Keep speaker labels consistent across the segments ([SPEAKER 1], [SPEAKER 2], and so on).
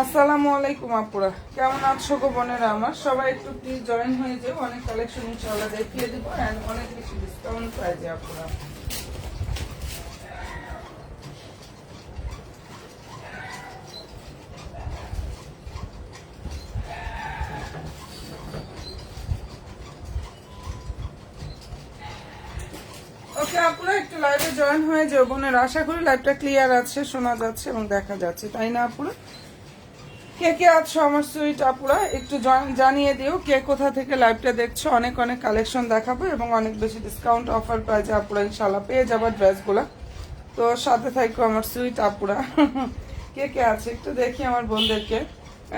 [SPEAKER 1] আসসালামু আলাইকুম আপুরা, কেমন আছো গো বোনেরা আমার? সবাই একটু প্লিজ জয়েন হয়ে যাও, অনেক কালেকশন ইনশাআল্লাহ দেখিয়ে দিব এন্ড অনেক বেশি ডিসকাউন্ট প্রাইজে আপুরা। ওকে আপুরা, একটু লাইভে জয়েন হয়ে যাও বোনেরা। আশা করি লাইভটা ক্লিয়ার আছে, শোনা যাচ্ছে এবং দেখা যাচ্ছে, তাই না আপুরা? কে কে আছো আমার সুইট আপুরা একটু জানিয়ে দিও কে কোথা থেকে লাইভটা দেখছো। অনেক অনেক কালেকশন দেখাবো এবং অনেক বেশি ডিসকাউন্ট অফার প্রাইজে আপুরা ইনশাআল্লাহ পেয়ে যাবার ড্রেসগুলো। তো সাথে থাকো আমার সুইট আপুরা। কে কে আছে একটু দেখি আমার বোনদেরকে।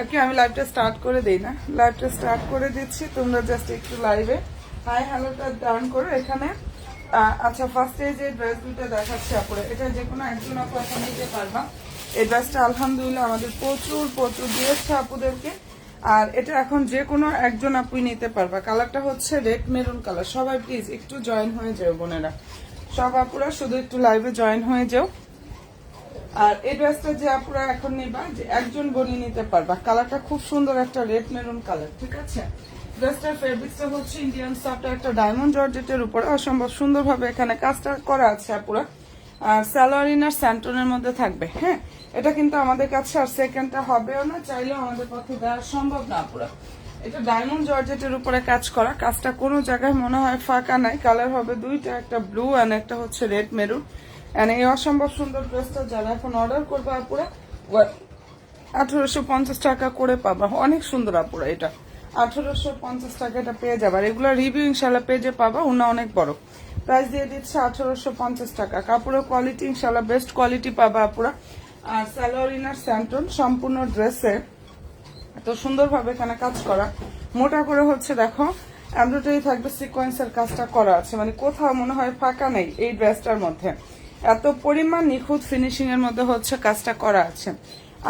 [SPEAKER 1] ওকে, আমি লাইভটা স্টার্ট করে দিই না, লাইভটা স্টার্ট করে দিচ্ছি, তোমরা জাস্ট একটু লাইভে হাই হ্যালোটা ডাউন করো এখানে। আচ্ছা, ফার্স্টে যে ড্রেস দুটো দেখাচ্ছি আপুরা, এটা যে কোনো একজন আপু এখন নিতে পারবা। এই ড্রেসটা আলহামদুলিল্লাহ আমাদের প্রচুর প্রচুর দিয়েছে আপুদেরকে, আর এটা এখন যে কোনো একজন আপুই নিতে পারবা। কালারটা হচ্ছে রেড মেরুন কালার। সবাই প্লিজ একটু জয়েন হয়ে যাও বোনেরা, সব আপুরা শুধু একটু লাইভে জয়েন হয়ে যাও। আর এই ড্রেসটা যে আপুরা এখন নিবা, যে একজন বোনই নিতে পারবা। কালারটা খুব সুন্দর একটা রেড মেরুন কালার, ঠিক আছে? ড্রেসটার ফেব্রিক্সটা হচ্ছে ইন্ডিয়ান সফট একটা ডায়মন্ড জর্জেটের উপরে অসম্ভব সুন্দরভাবে এখানে কাজটা করা আছে আপুরা। আর স্যালোয়ারিন আর স্যান্টনের মধ্যে থাকবে। হ্যাঁ, এটা কিন্তু আমাদের কাছে আর সেকেন্ডটা হবেও না, চাইলেও আমাদের পক্ষে দেওয়া সম্ভব না আপুরা। এটা ডায়মন্ড জর্জেটের উপরে কাজ করা, কাজটা কোনো জায়গায় মনে হয় ফাঁকা নাই। কালার হবে দুইটা, একটা ব্লু আর একটা হচ্ছে রেড মেরুন। এন্ড এই অসম্ভব সুন্দর ড্রেসটা যারা এখন অর্ডার করবে আপুরা 1850 টাকা করে পাবা। অনেক সুন্দর আপুরা, এটা 1850 টাকা এটা পেয়ে যাবে। আর এগুলো রিভিউ ইনশাল্লাহ পেজে পাবা, ওনা অনেক বড়। প্রাইস দিয়ে দিচ্ছে 1850 টাকা। কাপড়ের কোয়ালিটি ইনশাল্লাহ বেস্ট কোয়ালিটি পাবা আপুরা। আর সালোয়ার ইনার স্যান্টন সম্পূর্ণ ড্রেসে এত সুন্দরভাবে এখানে কাজ করা, মোটা করে হচ্ছে দেখো এমব্রয়ডারি থাকবে, সিকোয়েন্সের কাজটা করা আছে, মানে কোথাও মনে হয় ফাঁকা নেই এই ড্রেসটার মধ্যে। এত পরিমাণ নিখুঁত ফিনিশিং এর মধ্যে হচ্ছে কাজটা করা আছে।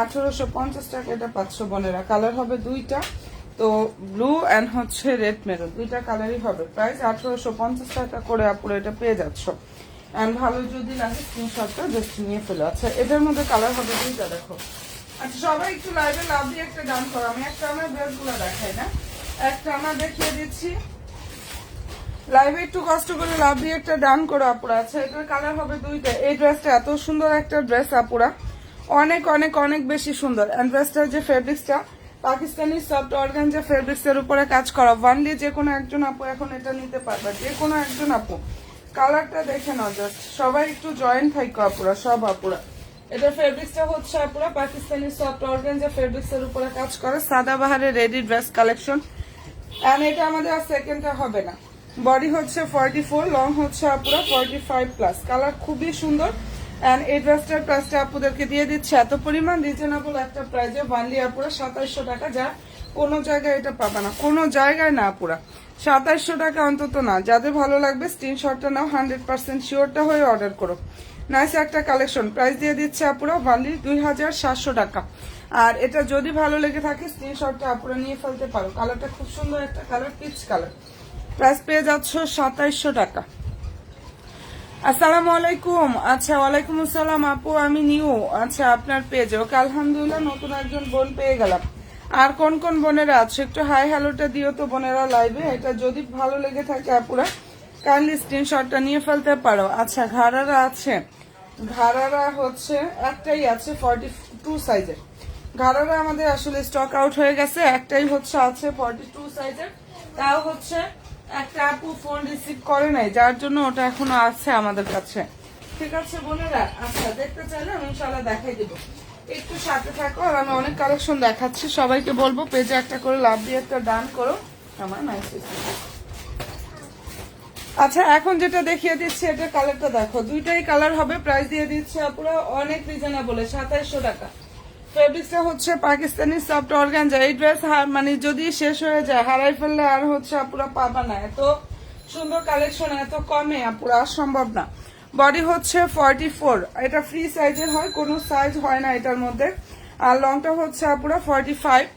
[SPEAKER 1] 1850 টাকা এটা পাচ্ছ বোনেরা। কালার হবে দুইটা, তো ব্লু এন্ড হচ্ছে রেড মেরুন, দুইটা কালারই হবে। প্রাইস 1850 টাকা করে আপুরা এটা পেয়ে যাচ্ছ। এন্ড ভালো যদি লাগে স্ক্রিনশটটা জাস্ট নিয়ে ফেলো। আচ্ছা, এটার মধ্যে কালার হবে দুইটা, দেখো। আচ্ছা, সবাই একটু লাইভে লাভ দিয়ে একটা ডান করো। আমি একটা আমার ড্রেসগুলো দেখাই না, একটা আমার দেখিয়ে দিচ্ছি। লাইভে একটু কষ্ট করে লাভ দিয়ে একটা ডান করো আপুরা। আচ্ছা, এটার কালার হবে দুইটা। এই ড্রেসটা এত সুন্দর একটা ড্রেস আপুরা, অনেক অনেক অনেক বেশি সুন্দর। এন্ড ড্রেসটার যে ফেব্রিক্সটা পাকিস্তানি সফট অর্গানজা ফেব্রিক্স এর উপরে কাজ করা। ওয়ানলি যে কোনো একজন আপু এখন এটা নিতে পারবে, যে কোনো একজন আপু। কালারটা দেখে নাও জাস্ট, সবাই একটু জয়েন্ট থাকো আপুরা, সব আপুরা। এটা ফেব্রিক্সটা হচ্ছে আপুরা পাকিস্তানি সফট অর্গানজা ফেব্রিক্স এর উপরে কাজ করে, সাদাবাহারের রেডি ড্রেস কালেকশন। এন্ড এটা আমাদের আর সেকেন্ডটা হবে না। বডি হচ্ছে 44, লং হচ্ছে আপুরা 45 প্লাস। কালার খুবই সুন্দর। এন্ড এই ড্রেসটার প্রাইসটা আপুদেরকে দিয়ে দিচ্ছে এত পরিমাণ রিজনেবল একটা প্রাইসে, ওয়ানলি আপুরা 2700 টাকা। যা কোনো জায়গায় এটা পাবে না, কোনো জায়গায় না আপুরা। 2700 টাকা অন্তত না। যাদের ভালো লাগবে স্ক্রিনশটটা নাও, 100% শিওরটা হয়ে অর্ডার করো। নাইস একটা কালেকশন। প্রাইস দিয়ে দিচ্ছে আপুরা ওয়ানলি 2700 টাকা। আর এটা যদি ভালো লেগে থাকে স্ক্রিনশটটা আপুরা নিয়ে ফেলতে পারো। কালারটা খুব সুন্দর একটা কালার, পিচ কালার। প্রাইস পেয়ে যাচ্ছ 2700 টাকা। আসসালামু আলাইকুম। আচ্ছা, ওয়ালাইকুম আসসালাম আপু, আমি নিউ। আচ্ছা, আপনার পেজ। ওকে, আলহামদুলিল্লাহ, নতুন একজন বোন পেয়ে গেলাম। আর কোন কোন বোনেরা আছে একটু হাই হ্যালোটা দিও তো বোনেরা লাইভে। এটা যদি ভালো লেগে থাকে আপুরা কাইন্ডলি স্ক্রিনশটটা নিয়ে ফেলতে পারো। আচ্ছা, ঘাড়ারা আছে, ঘাড়ারা হচ্ছে একটাই আছে 42 সাইজের। ঘাড়ারা আমাদের আসলে স্টক আউট হয়ে গেছে, একটাই হচ্ছে আছে 42 সাইজের। তাও হচ্ছে একটা আপু ফোন রিসিভ করে নাই, যার জন্য ওটা এখনো আছে আমাদের কাছে। ঠিক আছে বোনেরা, আচ্ছা দেখতে চাইলে আমি ইনশাআল্লাহ দেখাই দিব। একটু সাথে থাকো, আর আমি অনেক কালেকশন দেখাচ্ছি। সবাইকে বলবো পেজে একটা করে লাভ দিয়ে একটা ডান করো। আমার নাইস। আচ্ছা, এখন যেটা দেখিয়ে দিচ্ছি এটা কালারটা দেখো, দুইটাই কালার হবে। প্রাইস দিয়ে দিচ্ছে আপুরা অনেক রিজনেবল, 2700 টাকা। ফেব্রিক্সটা হচ্ছে পাকিস্তানি সফট অর্গানজা। এই ড্রেস মানে যদি শেষ হয়ে যায়, হারাই ফেললে আর হচ্ছে আপুরা পাবা না। এত সুন্দর কালেকশন এত কমে আপুরা সম্ভব না। বডি হচ্ছে 44, এটা ফ্রি সাইজের হয়, কোনো সাইজ হয় না এটার মধ্যে। আর লংটা হচ্ছে আপুরা 45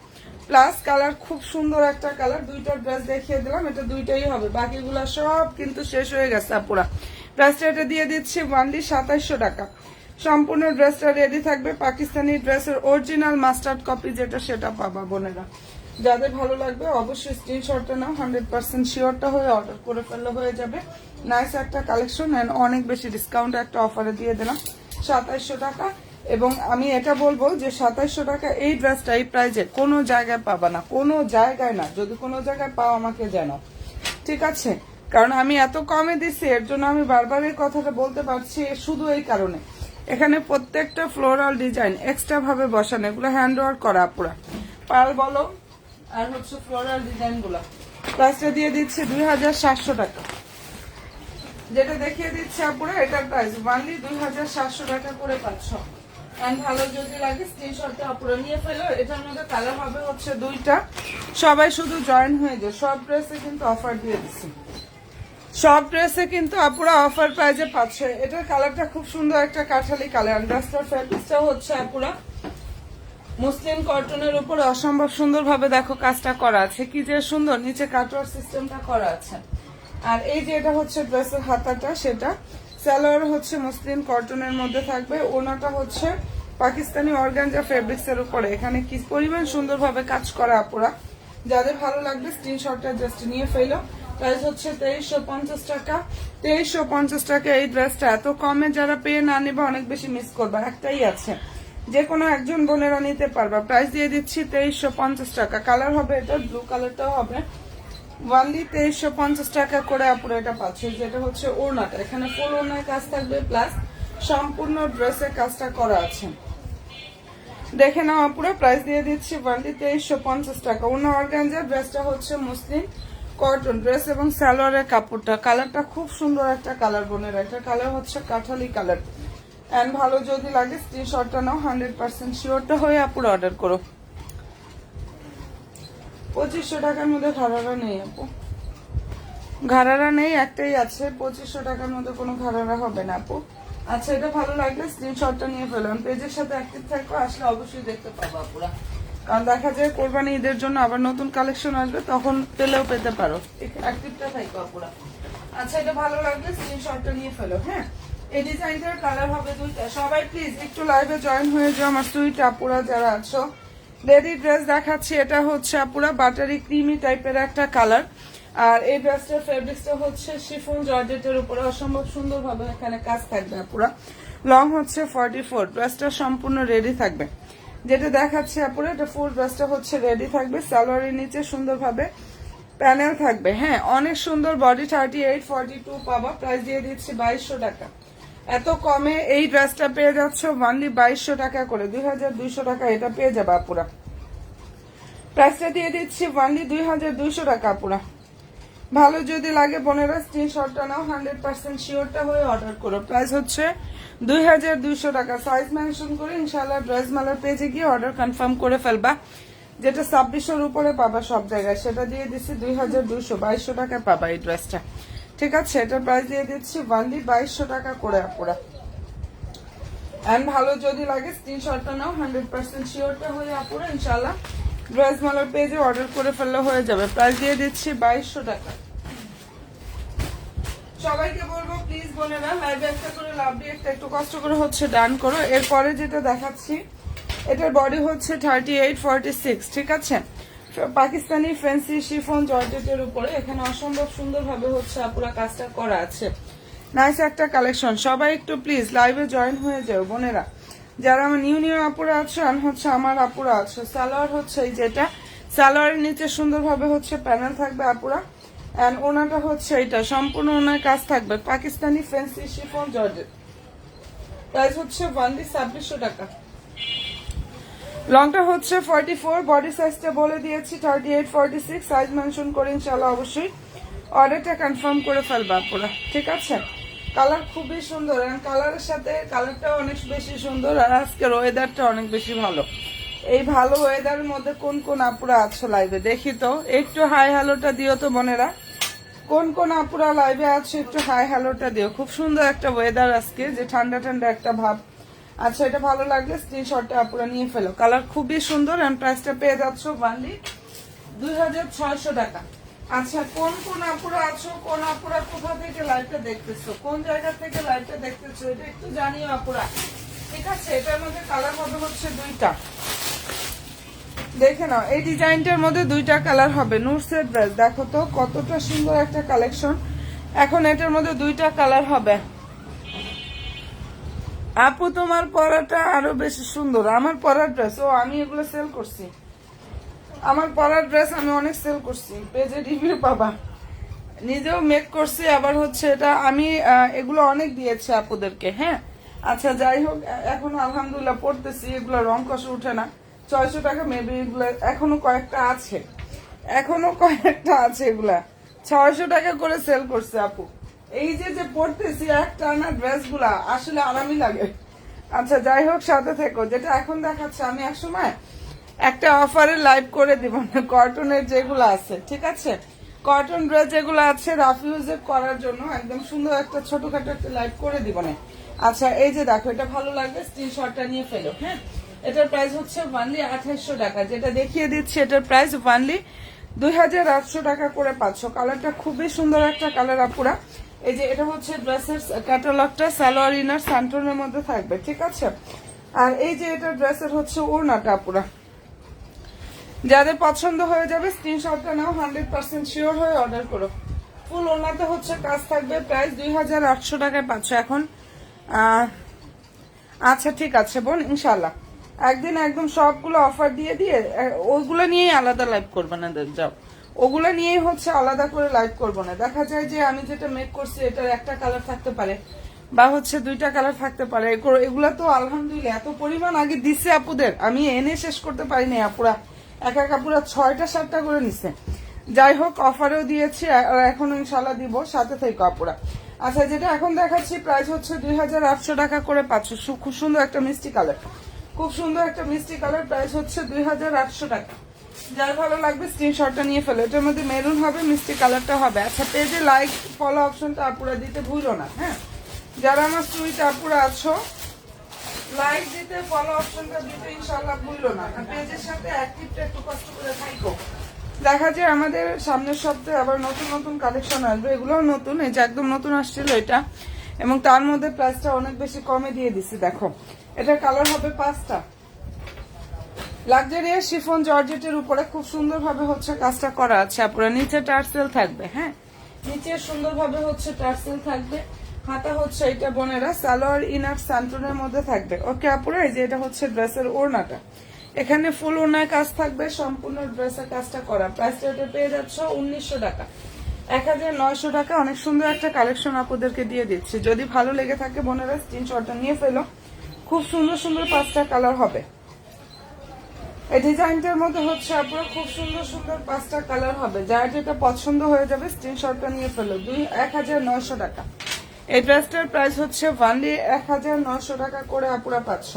[SPEAKER 1] প্লাস। কালার খুব সুন্দর একটা কালার। দুইটা ড্রেস দেখিয়ে দিলাম, এটা দুইটাই হবে, বাকিগুলো সব কিন্তু শেষ হয়ে গেছে আপুরা। প্রাইসটা এটা দিয়ে দিচ্ছি ওয়ানলি 2700 টাকা। সম্পূর্ণ ড্রেসটা রেডি থাকবে। পাকিস্তানি ড্রেসের অরিজিনাল মাস্টার্ড কপি যেটা, সেটা পাবা বোনেরা। যাদের ভালো লাগবে অবশ্যই স্ক্রিনশটটা নাও, 100% শিওরটা হয়ে অর্ডার করে ফেললে হয়ে যাবে। নাইস একটা কালেকশন এন্ড অনেক বেশি ডিসকাউন্ট একটা অফারে দিয়ে দিলাম 2700 টাকা। এবং আমি এটা বলবো যে 2700 টাকা এই ড্রেসটা এই প্রাইজে কোনো জায়গায় পাবা না, কোনো জায়গায় না। যদি কোনো জায়গায় পাও আমাকে জানাও, ঠিক আছে? কারণ আমি এত কমে দিচ্ছি, এর জন্য আমি বারবার এই কথাটা বলতে পারছি, শুধু এই কারণে। এখানে প্রত্যেকটা ফ্লোরাল ডিজাইন এক্সট্রা ভাবে বসানো, এগুলো হ্যান্ড ওয়ার্ক করা পুরা, পাল বলো আর হচ্ছে ফ্লোরাল ডিজাইন গুলো। প্রাইসটা দিয়ে দিচ্ছে 2700 টাকা। যেটা দেখিয়ে দিচ্ছে আপুরা এটার প্রাইস ওয়ানলি 2700 টাকা করে পাচ্ছ। এন্ড ভালো যদি লাগে স্ক্রিনশটটা আপুরা নিয়ে ফেলো। এটার মধ্যে কালার হবে হচ্ছে দুইটা। সবাই শুধু জয়েন হয়ে যায়। সব ড্রেসে কিন্তু অফার দিয়ে দিচ্ছি, সব ড্রেসে কিন্তু আপুরা অফার প্রাইজে পাচ্ছে। এটার কালারটা খুব সুন্দর একটা কাঠালি কালার। ড্রেসটার ফ্যাব্রিক্সটা হচ্ছে আপুরা মুসলিম কটনের উপর অসম্ভব সুন্দর ভাবে দেখো কাজটা করা আছে, কি যে সুন্দর। নিচে কাটওয়ার সিস্টেমটা করা আছে। আর এই যে এটা হচ্ছে ড্রেসের হাতাটা, সেটা সালোয়ার হচ্ছে মুসলিম কটনের মধ্যে থাকবে। ওনাটা হচ্ছে পাকিস্তানি অর্গানজা ফেব্রিক্স এর উপরে। এখানে কি পরিমাণ সুন্দর ভাবে কাজ করা আপুরা। যাদের ভালো লাগবে স্ক্রিনশটটা জাস্ট নিয়ে ফেলো। প্রাইস হচ্ছে 2350 টাকা। 2350 টাকা এই ড্রেসটা এত কমে যারা পেয়ে না নেবে অনেক বেশি মিস করবা। একটাই আছে, যে কোনো একজন বোনেরা নিতে পারবা। প্রাইস দিয়ে দিচ্ছি 2350 টাকা। কালার হবে এটা, ব্লু কালারটাও হবে। ওয়ানলি 2350 টাকা করে আপুরা এটা পাচ্ছে। যেটা হচ্ছে ওড়নাটা, এখানে ফুল ওড়নায় কাজ থাকবে, প্লাস সম্পূর্ণ ড্রেসের কাজটা করা আছে। দেখে নাও আপুরা, প্রাইস দিয়ে দিচ্ছি ওয়ানলি 2350 টাকা। ওড়না অর্গানজা, ড্রেসটা হচ্ছে মুসলিম কটন ড্রেস এবং সালোয়ারের কাপড়টা। কালারটা খুব সুন্দর একটা কালার বোনেরা। এটা কালার হচ্ছে কাঠালি কালার। এন্ড ভালো যদি লাগে স্ক্রিনশটটা নাও, 100% শিওরটা হয়ে আপুরা অর্ডার করো। 2500 টাকার মধ্যে ঘাড়ারা নেই আপু, ঘাড়ারা নেই, একটাই আছে। 2500 টাকার মধ্যে কোনো ঘাড়ারা হবে না আপু। আচ্ছা, এটা ভালো লাগলে স্ক্রিনশটটা নিয়ে ফেলুন। পেজের সাথে অ্যাক্টিভ থাকো, আসলে অবশ্যই দেখতে পাবো আপুরা। কারণ দেখা যায় কোরবানি ঈদের জন্য আবার নতুন কালেকশন আসবে, তখন পেলেও পেতে পারো। অ্যাক্টিভটা থাকো আপুরা। আচ্ছা, এটা ভালো লাগলে স্ক্রিনশটটা নিয়ে ফেলো। হ্যাঁ, এই ডিজাইনটার কালার হবে দুইটা। সবাই প্লিজ একটু লাইভে জয়েন হয়ে যাও আমার সুইট আপুরা যারা আছো। লেডি ড্রেস দেখাচ্ছি। এটা হচ্ছে আপুরা বাটারি ক্রিমি টাইপের একটা কালার। আর এই ড্রেসটার ফেব্রিক্সটা হচ্ছে শিফন জর্জেটের উপরে অসম্ভব সুন্দর ভাবে এখানে কাজ থাকবে আপুরা। লং হচ্ছে 44। ড্রেসটা সম্পূর্ণ রেডি থাকবে। যেটা দেখাচ্ছি আপুরা, এটা ফুল ড্রেসটা হচ্ছে রেডি থাকবে, সালোয়ারের নিচে সুন্দরভাবে প্যানেল থাকবে। হ্যাঁ, অনেক সুন্দর বডি, 38-42 পাবা। প্রাইস দিয়ে দিচ্ছি 2200 টাকা। এত কমে এই ড্রেসটা পেয়ে যাচ্ছ অনলি 2200 টাকা করে, 2200 টাকা এটা পেয়ে যাবে আপুরা। প্রাইসটা দিয়ে দিচ্ছি অনলি 2200 টাকা আপুরা। ভালো যদি লাগে বোনেরা স্ক্রিনশটটা নাও, 100% শিওরটা হয়ে অর্ডার করো। প্রাইস হচ্ছে 2200 টাকা। সাইজ মেনশন করে ইনশাআল্লাহ ড্রেস মালার পেজে গিয়ে অর্ডার কনফার্ম করে ফেলবা। যেটা 2600-র উপরে পাবা সব জায়গায়, সেটা দিয়ে দিচ্ছি 2200 টাকা পাবা এই ড্রেসটা। ঠিক আছে, এটার প্রাইস দিয়ে দিচ্ছি অনলি 2200 টাকা করে আপুরা। এন্ড ভালো যদি লাগে স্ক্রিনশটটা নাও, 100% শিওরটা হয়ে আপুরা ইনশাআল্লাহ ড্রেস মালার পেজে অর্ডার করে ফেললে হয়ে যাবে। প্রাইস দিয়ে দিচ্ছি 2200 টাকা। সবাইকে বলবো প্লিজ বোনেরা লাইভে একটা করে লাভ দিয়ে একটু কষ্ট করে হচ্ছে ডান করো। এরপরে যেটা দেখাচ্ছি এটার বডি হচ্ছে 38-46, ঠিক আছে। পাকিস্তানি ফ্যান্সি শিফন জর্জেটের উপরে এখানে অসম্ভব সুন্দরভাবে হচ্ছে আপুরা কাজটা করা আছে। নাইস একটা কালেকশন। সবাই একটু প্লিজ লাইভে জয়েন হয়ে যাও বোনেরা, যারা আমার নিউ আপুরা আছে আর হচ্ছে আমার আপুরা আছে। সালোয়ার হচ্ছে এই যেটা, সালোয়ারের নিচে সুন্দরভাবে হচ্ছে প্যানেল থাকবে আপুরা। এন্ড ওনাটা হচ্ছে এটা, সম্পূর্ণ ওনার কাজ থাকবে Pakistani fancy chiffon georgette. Price হচ্ছে অনলি 2600 টাকা। লংটা হচ্ছে 44, বডি সাইজটা বলে দিয়েছি 38-46। সাইজ মেনশন করে ইনশাআল্লাহ অবশ্যই অর্ডারটা কনফার্ম করে ফেলবা আপুরা, ঠিক আছে। কালার খুবই সুন্দর, কালারের সাথে কালারটাও অনেক বেশি সুন্দর। আর আজকের ওয়েদারটা অনেক বেশি ভালো। এই ভালো ওয়েদারের মধ্যে কোন কোন আপুরা আছো লাইভে দেখি তো, একটু হাই হ্যালোটা দিও তো বোনেরা। কোন কোন আপুরা লাইভে আছে একটু হাই হ্যালোটা দিও। খুব সুন্দর একটা ওয়েদার আজকে, যে ঠান্ডা ঠান্ডা একটা ভাব। আচ্ছা, এটা ভালো লাগলে স্ক্রিনশটটা আপুরা নিয়ে ফেলো। কালার খুবই সুন্দর এন্ড প্রাইসটা পেয়ে যাচ্ছ অনলি 2600 টাকা। আচ্ছা, কোন কোন আপুরা আছো, কোন আপুরা কোথা থেকে লাইভটা দেখতেছো, কোন জায়গা থেকে লাইভটা দেখতেছো এটা একটু জানিও আপুরা, ঠিক আছে। এটার মধ্যে কালার হবে হচ্ছে দুইটা, দেখে নাও। এই ডিজাইনটার মধ্যে দুইটা কালার হবে। নুরসের ড্রেস দেখো তো কতটা সুন্দর একটা কালেকশন। এখন এটার মধ্যে দুইটা কালার হবে। আপু তোমার পরাটা আরো বেশি সুন্দর। আমার পরার ড্রেস, ও আমি এগুলো সেল করছি। আমার পরার ড্রেস আমি অনেক সেল করছি, পেজে রিভিউ পাবা। নিজেও মেক করছি, আবার হচ্ছে এটা আমি এগুলো অনেক দিয়েছি আপুদেরকে। হ্যাঁ, আচ্ছা যাই হোক, এখন আলহামদুলিল্লাহ পড়তেছি, এগুলো রং কষে উঠে না। 600 টাকা মেবি এগুলো, এখনো কয়েকটা আছে, এগুলা 600 টাকা করে সেল করছে আপু। এই যে যে পড়তেছি একটা না ড্রেস গুলা আসলে আরামই লাগে। আচ্ছা যাই হোক, সাথে থেকো। যেটা এখন দেখাচ্ছে আমি একসময় একটা অফারে লাইভ করে দিব না, কটনের যেগুলো আছে, ঠিক আছে। কটন ড্রেস যেগুলো আছে রাফ ইউজ করার জন্য একদম সুন্দর একটা ছোটখাটো একটা লাইভ করে দিব না। আচ্ছা, এই যে দেখো, এটা ভালো লাগবে স্ক্রিনশটটা নিয়ে ফেলো। হ্যাঁ, এটার প্রাইস হচ্ছে অনলি 2800 টাকা। যেটা দেখিয়ে দিচ্ছি এটার প্রাইস অনলি 2800 টাকা করে পাচ্ছ। কালারটা খুবই সুন্দর একটা কালার আপুরা। এই যে এটা হচ্ছে ড্রেসের ক্যাটালগটা, সালোয়ার ইনার স্যান্টনের মধ্যে থাকবে, ঠিক আছে। আর এই যে এটা ড্রেসের হচ্ছে ওড়নাটা আপুরা। যাদের পছন্দ হয়ে যাবে স্ক্রিনশটটা নাও, 100% শিওর হয়ে অর্ডার করো। ফুল ওড়নাতে হচ্ছে কাজ থাকবে। প্রাইস 2800 টাকায় পাচ্ছ এখন। আচ্ছা ঠিক আছে বোন, ইনশাল্লাহ একদিন একদম সবগুলো অফার দিয়ে দিয়ে ওগুলো নিয়েই আলাদা লাইভ করবো না, যাও ওগুলো নিয়েই হচ্ছে আলাদা করে লাইভ করবো না। দেখা যায় যে আমি যেটা মেক করছি এটার একটা কালার থাকতে পারে বা হচ্ছে দুইটা কালার থাকতে পারে। এগুলা তো আলহামদুলিল্লাহ এত পরিমাণ আগে দিচ্ছে আপুদের, আমি এনে শেষ করতে পারিনি। আপুরা এক এক আপুরা 6টা-7টা করে নিচ্ছে। যাই হোক, অফারেও দিয়েছি আর এখন ইনশাল্লাহ দিব, সাথে থেকে আপুরা। আচ্ছা, যেটা এখন দেখাচ্ছি প্রাইস হচ্ছে 2800 টাকা করে পাচ্ছ। খুব সুন্দর একটা মিষ্টি কালার, খুব সুন্দর একটা মিষ্টি কালার। প্রাইস হচ্ছে 2800 টাকা। যার ভালো লাগবে স্ক্রিনশটটা নিয়ে ফেলো। এটার মধ্যে মেরুন হবে, মিষ্টি কালারটা হবে। আচ্ছা, পেজে লাইক ফলো অপশনটা আপুরা দিতে ভুলো না। হ্যাঁ, যারা আমার সুইট আপুরা আছো লাইক দিতে, ফলো অপশনটা দিতে ইনশাআল্লাহ ভুলো না। পেজের সাথে অ্যাক্টিভটা একটু কষ্ট করে থাকো। দেখা যায় আমাদের সামনের সপ্তাহে আবার নতুন নতুন কালেকশন আসবে, এগুলোও নতুন। এই যে একদম নতুন আসছিল এটা, এবং তার মধ্যে প্রাইসটা অনেক বেশি কমে দিয়ে দিছি। দেখো, এটা কালার হবে 5টা। লাক্সারিয়াস শিফন জর্জেটের উপরে খুব সুন্দরভাবে হচ্ছে কাজটা করা আছে আপুরা। নিচে টার্সেল থাকবে। হ্যাঁ, নিচে সুন্দরভাবে হচ্ছে টার্সেল থাকবে। হাতা হচ্ছে এটা বোনেরা সালোয়ার ইনার স্যান্টনের মধ্যে থাকবে। ওকে আপুরা, এই যে এটা হচ্ছে ড্রেসের ওড়নাটা। এখানে ফুল ওনার কাজ থাকবে, সম্পূর্ণ ড্রেসের কাজটা করা। প্রাইসটা এটা পেয়ে যাচ্ছ 1900 টাকা, 1900 টাকা। অনেক সুন্দর একটা কালেকশন আপনাদেরকে দিয়ে দিচ্ছি। যদি ভালো লেগে থাকে বোনেরা স্ক্রিনশটটা নিয়ে ফেলো। খুব সুন্দর সুন্দর 5টা কালার হবে এই ডিজাইনটার মধ্যে হচ্ছে। আপনারা খুব সুন্দর সুন্দর 5টা কালার হবে। যার যেটা পছন্দ হয়ে যাবে স্ক্রিনশটটা নিয়ে ফেলো। 1900 টাকা। এই ড্রেসটার প্রাইস হচ্ছে অনলি 1900 টাকা করে আপুরা পাচ্ছ।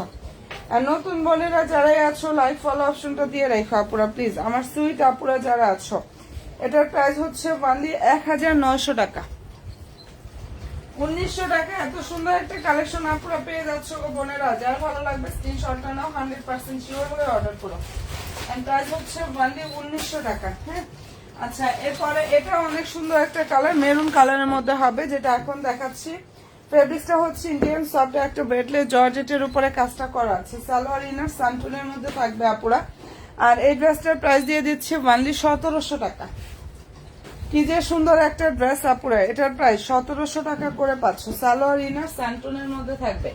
[SPEAKER 1] আর নতুন বোনেরা যারাই আছো লাইক ফলো অপশনটা দিয়ে রেখো আপুরা প্লিজ। আমার সুইট আপুরা যারা আছো, এটার প্রাইস হচ্ছে অনলি 1900 টাকা। 1900 টাকা এত সুন্দর একটা কালেকশন আপুরা পেয়ে যাচ্ছ গো বোনেরা। যার ভালো লাগবে স্ক্রিনশটটা নাও, 100% শিওর হয়ে অর্ডার করো। এন্ড প্রাইস হচ্ছে অনলি 1900 টাকা। হ্যাঁ, আচ্ছা এরপরে এটা অনেক সুন্দর একটা কালার, মেরুন কালারের মধ্যে হবে, যেটা এখন দেখাচ্ছি। ফেব্রিক্সটা হচ্ছে ইন্ডিয়ান সফট একটা বেটলে জর্জেটের উপরে কাজটা করা আছে। সালোয়ার ইনার সান্টুনের মধ্যে থাকবে আপুরা। আর এই ড্রেসটার প্রাইস দিয়ে দিচ্ছে অনলি 1700 টাকা। কি যে সুন্দর একটা ড্রেস আপুরা, এটার প্রাইস 1700 টাকা করে পাচ্ছ। সালোয়ার ইনার স্যান্টনের মধ্যে থাকবে।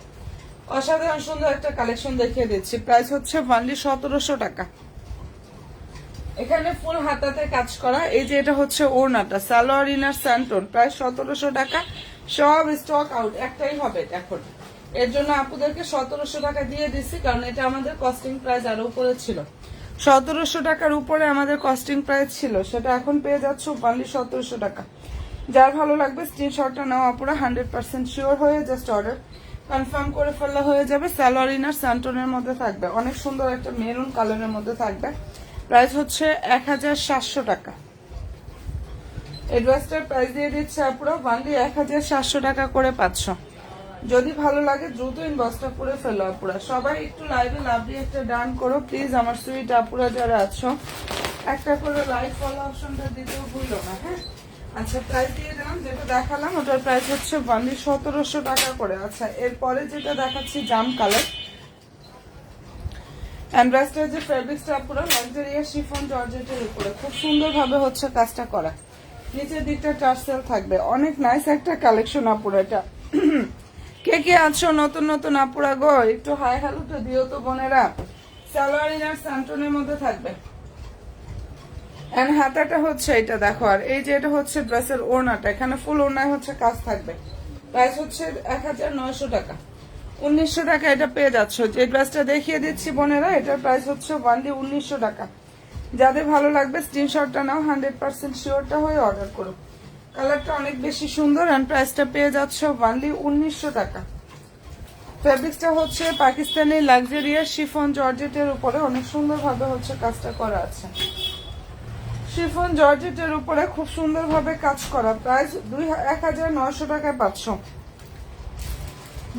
[SPEAKER 1] অসাধারণ সুন্দর একটা কালেকশন দেখিয়ে দিচ্ছি। প্রাইস হচ্ছে অনলি 1700 টাকা। এখানে ফুল হাতাতে কাজ করা। এই যে এটা হচ্ছে ওড়নাটা, সালোয়ার ইনার স্যান্টন, প্রাইস 1700 টাকা। সব স্টক আউট, একটাই হবে এখন। এর জন্য আপুদেরকে 1700 টাকা দিয়ে দিচ্ছি, কারণ এটা আমাদের কস্টিং প্রাইস আরো উপরে ছিল। 1700 টাকার উপরে আমাদের কস্টিং প্রাইস ছিল, সেটা এখন পেয়ে যাচ্ছ অনলি 1700 টাকা। যার ভালো লাগবে স্ক্রিনশটটা নাও আপুরা, 100% শিওর হয়ে জাস্ট অর্ডার কনফার্ম করে ফেললে হয়ে যাবে। সালোয়ার ইনার স্যান্টনের মধ্যে থাকবে, অনেক সুন্দর একটা মেরুন কালারের মধ্যে থাকবে। প্রাইস হচ্ছে 1700 টাকা। এই ড্রেসটার প্রাইস দিয়ে দিচ্ছে আপুরা অনলি 1700 টাকা করে পাচ্ছ। যদি ভালো লাগে দ্রুত ইনবক্সটা করে ফেলো আপুরা। সবাই একটু লাইভে লাভলি একটা ডান করো প্লিজ। আমার সুইট আপুরা যারা আছো একটা করে লাইভ ফলো অপশনটা দিতেও ভুলো না। হ্যাঁ, আচ্ছা প্রাইস দিয়ে দিলাম। যেটা দেখালাম ওটার প্রাইস হচ্ছে অনলি 1700 টাকা করে। আচ্ছা এরপরে যেটা দেখাচ্ছি জাম কালার। অ্যান্ড্রাসটার যে ফেব্রিক্সটা পুরো লাক্সারিয়াস শিফন জর্জেটের উপরে খুব সুন্দরভাবে হচ্ছে কাজটা করা। নিচের দিকটা টার্সেল থাকবে, অনেক নাইস একটা কালেকশন আপুরা এটা। কে কে আছো নতুন নতুন আপুরা গো, একটু হাই হ্যালো তো দিও তো বোনেরা। সালোয়ার ইনার স্যান্টনের মধ্যে থাকবে। এন্ড হাতাটা হচ্ছে এটা দেখো। আর এই যে এটা হচ্ছে ড্রেসের ওড়নাটা, এখানে ফুল ওড়নায় হচ্ছে কাজ থাকবে। প্রাইস হচ্ছে 1900 টাকা। 1900 টাকা এটা পেয়ে যাচ্ছ। যে ড্রেসটা দেখিয়ে দিচ্ছি বোনেরা, এটার প্রাইস হচ্ছে অনলি 1900 টাকা। যাদের ভালো লাগবে স্ক্রিনশটটা নাও, 100% শিওরটা হয়ে অর্ডার করো। কালারটা অনেক বেশি সুন্দর। এন্ড প্রাইসটা পেয়ে যাচ্ছ অনলি 1900 টাকা। ফেব্রিক্সটা হচ্ছে পাকিস্তানি লাক্সারিয়াস শিফন জর্জেটের উপরে অনেক সুন্দরভাবে হচ্ছে কাজটা করা আছে। শিফন জর্জেটের উপরে খুব সুন্দরভাবে কাজ করা। প্রাইস 1900 টাকায় পাচ্ছ।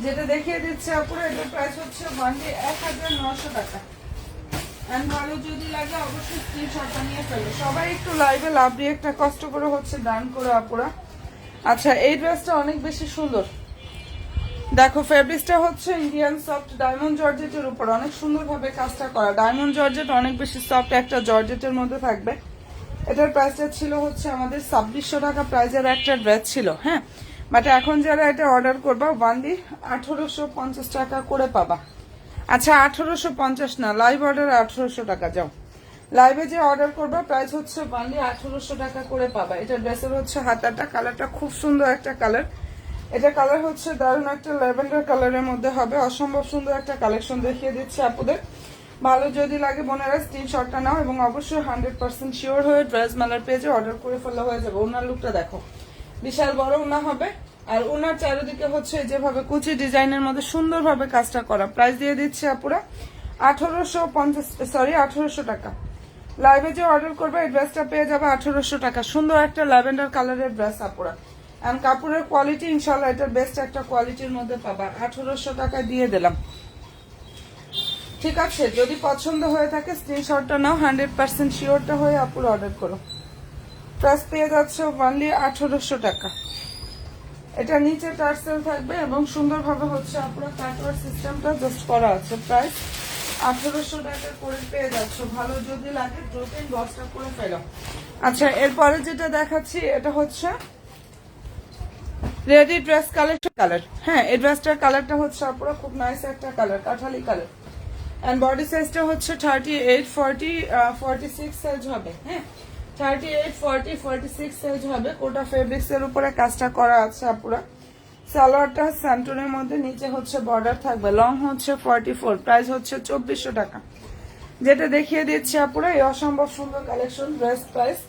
[SPEAKER 1] যেটা দেখিয়ে দিচ্ছে আপুরা, এটার প্রাইস হচ্ছে অনলি 1900 টাকা। এন্ড ভালো যদি লাগে অবশ্যই স্ক্রিনশটটা নিয়ে ফেলো। সবাই একটু লাইভে লাভ দিয়ে একটা কষ্ট করে হচ্ছে দান করে আপুরা। আচ্ছা এই ড্রেসটা অনেক বেশি সুন্দর। দেখো ফেব্রিক্সটা হচ্ছে ইন্ডিয়ান সফট ডায়মন্ড জর্জেটের উপর অনেক সুন্দরভাবে কাজটা করা। ডায়মন্ড জর্জেট অনেক বেশি সফট একটা জর্জেটের মধ্যে থাকবে। এটার প্রাইসটা ছিল হচ্ছে আমাদের 2600 টাকা প্রাইজের একটা ড্রেস ছিল। হ্যাঁ, বাট এখন যারা এটা অর্ডার করবা ওয়ানলি 1850 টাকা করে পাবা। আচ্ছা 1850 না, লাইভ অর্ডার 1800 টাকা। যাও লাইভে যে অর্ডার করবা প্রাইস হচ্ছে ওয়ানলি 1800 টাকা করে পাবা। এটা ড্রেসের হচ্ছে হাতাটা, কালারটা খুব সুন্দর একটা কালার। এটা কালার হচ্ছে দারুণ একটা ল্যাভেন্ডার কালারের মধ্যে হবে। অসম্ভব সুন্দর একটা কালেকশন দেখিয়ে দিচ্ছে আপুদের। ভালো যদি লাগে বোনেরা স্ক্রিনশটটা নাও এবং অবশ্যই 100% শিওর হয়ে ড্রেস মেলার পেজে অর্ডার করে ফেলা হয়ে যাবে। ওনার লুকটা দেখো, বিশাল বড় ওনা হবে। আর ওনার চারিদিকে হচ্ছে যেভাবে কুচি ডিজাইনের মধ্যে সুন্দরভাবে কাজটা করা। প্রাইস দিয়ে দিচ্ছে আপুরা 1800 টাকা। লাইভে যে অর্ডার করবে এই ড্রেসটা পেয়ে যাবে 1800 টাকা। সুন্দর একটা ল্যাভেন্ডার কালারের ড্রেস আপুরা। এন্ড কাপড়ের কোয়ালিটি ইনশাল্লাহ এটার বেস্ট একটা কোয়ালিটির মধ্যে পাবা। 1800 টাকা দিয়ে দিলাম। ঠিক আছে, যদি পছন্দ হয়ে থাকে স্ক্রিনশটটা নাও, 100% শিওরটা হয়ে আপুর অর্ডার করো। প্রাইস পেয়ে যাচ্ছে অনলি 1800 টাকা। এটা নিচে টার্সেল থাকবে এবং সুন্দরভাবে হচ্ছে আপুরা কাটওয়ার সিস্টেমটা জাস্ট করা আছে। প্রাইস 1800 টাকা করে পেয়ে যাচ্ছ। ভালো যদি লাগে দ্রুত ইনবক্সটা করে ফেলো। আচ্ছা এরপরে যেটা দেখাচ্ছি এটা হচ্ছে রেডি ড্রেস কালেকশন কালার। হ্যাঁ, এই ড্রেসটার কালারটা হচ্ছে আপুরা খুব নাইস একটা colour, Kathali colour. And body সাইজটা হচ্ছে 38, 40, 46 সাইজ হবে। হ্যাঁ, 38, 40, 46 সাইজ হবে। কোটা ফেব্রিক্স এর উপরে কাজটা করা আছে আপুরা। সালোয়ারটা স্যান্টনের মধ্যে, নিচে হচ্ছে বর্ডার থাকবে। লং হচ্ছে 44, প্রাইস হচ্ছে 2400 টাকা। যেটা দেখিয়ে দিচ্ছি আপুরা, এই অসম্ভব সুন্দর কালেকশন, ড্রেস প্রাইস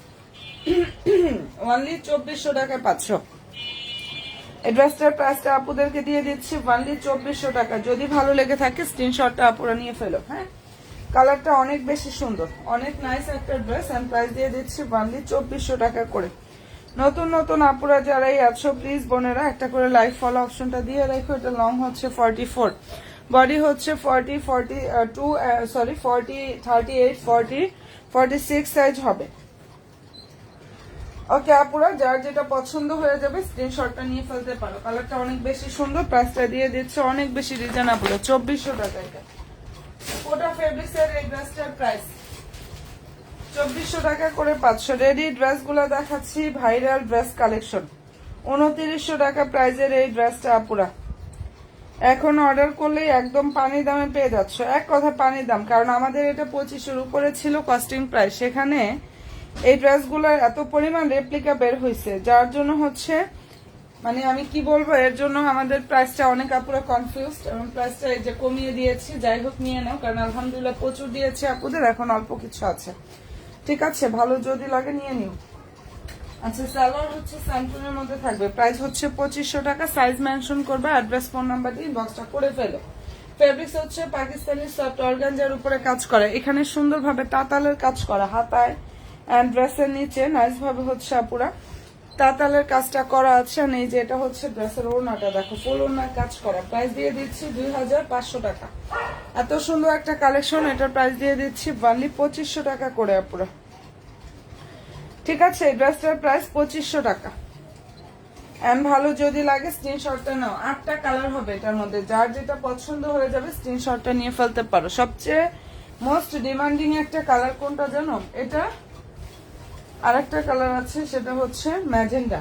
[SPEAKER 1] অনলি 2400 টাকায় পাচ্ছ। এই ড্রেসটার প্রাইসটা আপুদেরকে দিয়ে দিচ্ছি অনলি 2400 টাকা। যদি ভালো লেগে থাকে স্ক্রিনশটটা আপুরা নিয়ে ফেলো। হ্যাঁ, কালারটা অনেক বেশি সুন্দর, অনেক নাইস একটা ড্রেস। এন্ড প্রাইস দিয়ে দিচ্ছি অনলি 2400 টাকা করে। নতুন নতুন আপুরা যারাই আছো প্লিজ বোনেরা একটা করে লাইক ফলো অপশনটা দিয়ে রাখো। এটা লং হচ্ছে 44, বডি হচ্ছে 40, 42, 38, 40, 46 সাইজ হবে। ওকে আপুরা, যার যেটা পছন্দ হয়ে যাবে স্ক্রিনশটটা নিয়ে ফেলতে পারো। কালারটা অনেক বেশি সুন্দর, প্রাইসটা দিয়ে দিচ্ছে অনেক বেশি রিজনেবল, 2400 টাকা। এটা কোটা ফেব্রিক্স এর এই ড্রেসটার প্রাইস 2400 টাকা করে পাচ্ছ। রেডি ড্রেস গুলা দেখাচ্ছি, ভাইরাল ড্রেস কালেকশন। 2900 টাকা প্রাইজের এই ড্রেসটা আপুরা এখন অর্ডার করলেই একদম পানি দামে পেয়ে যাচ্ছ। এক কথা পানির দাম, কারণ আমাদের এটা 2500 উপরে ছিল কস্টিং প্রাইস। সেখানে এই ড্রেসগুলোর এত পরিমাণ রেপ্লিকা বের হয়েছে, যার জন্য হচ্ছে মানে আমি কি বলবো, এর জন্য আমাদের প্রাইসটা অনেক আপুরা কনফিউজড, এবং প্রাইসটা এই যে কমিয়ে দিয়েছি। যাই হোক নিয়ে নাও, কারণ আলহামদুলিল্লাহ প্রচুর দিয়েছি আপুদের, এখন অল্প কিছু আছে। ঠিক আছে, ভালো যদি লাগে নিয়ে নিও। আচ্ছা, সালোয়ার হচ্ছে স্যান্টনের মধ্যে থাকবে, প্রাইস হচ্ছে 2500 টাকা। সাইজ মেনশন করবে, অ্যাড্রেস, ফোন নাম্বার দিয়ে বক্সটা করে ফেলো। ফেব্রিক্স হচ্ছে পাকিস্তানি সফট অর্গানজার উপরে কাজ করে। এখানে সুন্দরভাবে তাতালের কাজ করা, হাতায় এন্ড ড্রেসের নিচে নাইস ভাবে হচ্ছে আপুরা তাতালের কাজটা করা আছে। আর এই যে এটা হচ্ছে ড্রেসের ওড়নাটা, দেখো ফুল ওড়নার কাজ করা। প্রাইস দিয়ে দিচ্ছি 2500 টাকা। এত সুন্দর একটা কালেকশন, এটার প্রাইস দিয়ে দিচ্ছি অনলি 2500 টাকা করে আপুরা। ঠিক আছে, এই ড্রেসটার প্রাইস 2500 টাকা। এন্ড ভালো যদি লাগে স্ক্রিনশটটা নাও। 8টা কালার হবে এটার মধ্যে, যার যেটা পছন্দ হয়ে যাবে স্ক্রিনশটটা নিয়ে ফেলতে পারো। সবচেয়ে মোস্ট ডিমান্ডিং একটা কালার কোনটা জানো? এটা আরেকটা কালার আছে, সেটা হচ্ছে ম্যাজেন্ডা।